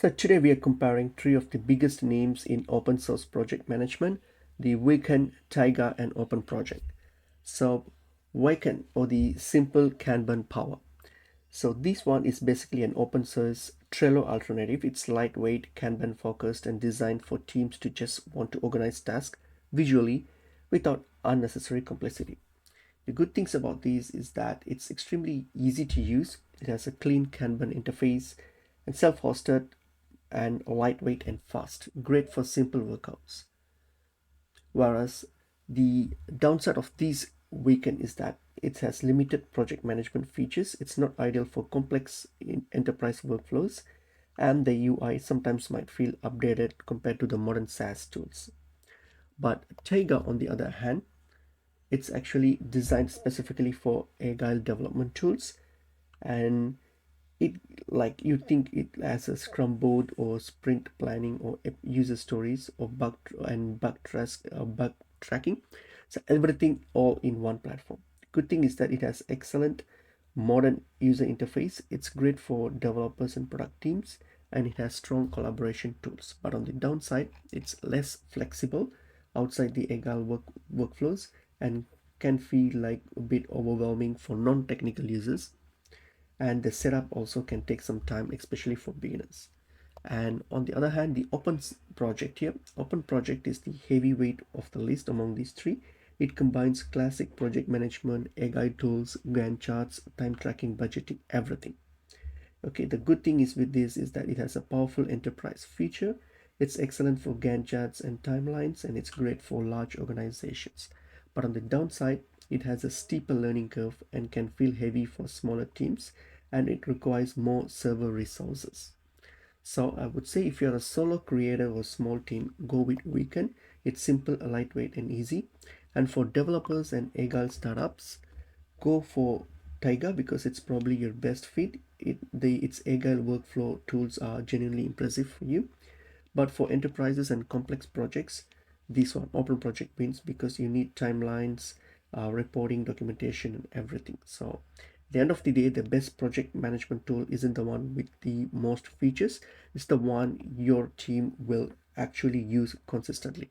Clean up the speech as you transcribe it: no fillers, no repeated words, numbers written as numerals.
So today we are comparing three of the biggest names in open source project management, the WeKan, Taiga, and OpenProject. So WeKan, or the simple Kanban power. So this one is basically an open source Trello alternative. It's lightweight, Kanban focused, and designed for teams to just want to organize tasks visually without unnecessary complexity. The good things about these is that it's extremely easy to use. It has a clean Kanban interface and self-hosted and lightweight and fast, great for simple workouts. Whereas the downside of these weekend is that it has limited project management features. It's not ideal for complex enterprise workflows, and the UI sometimes might feel updated compared to the modern SaaS tools. But Taiga, on the other hand, it's actually designed specifically for agile development tools, and it like you think it as a scrum board or sprint planning or user stories or bug tracking, so everything all in one platform. Good thing is that it has excellent modern user interface. It's great for developers and product teams, and it has strong collaboration tools. But on the downside, it's less flexible outside the agile workflows and can feel like a bit overwhelming for non-technical users, and the setup also can take some time, especially for beginners. And on the other hand, the open project is the heavyweight of the list among these three. It combines classic project management, agile tools, Gantt charts, time tracking, budgeting, everything. Okay, the good thing is with this is that it has a powerful enterprise feature. It's excellent for Gantt charts and timelines, and it's great for large organizations. But on the downside, it has a steeper learning curve and can feel heavy for smaller teams, and it requires more server resources. So I would say if you're a solo creator or small team, go with WeKan. It's simple, lightweight, and easy. And for developers and agile startups, go for Taiga because it's probably your best fit. Its agile workflow tools are genuinely impressive for you. But for enterprises and complex projects, this one open project wins because you need timelines, reporting, documentation, and everything. So at the end of the day, the best project management tool isn't the one with the most features. It's the one your team will actually use consistently.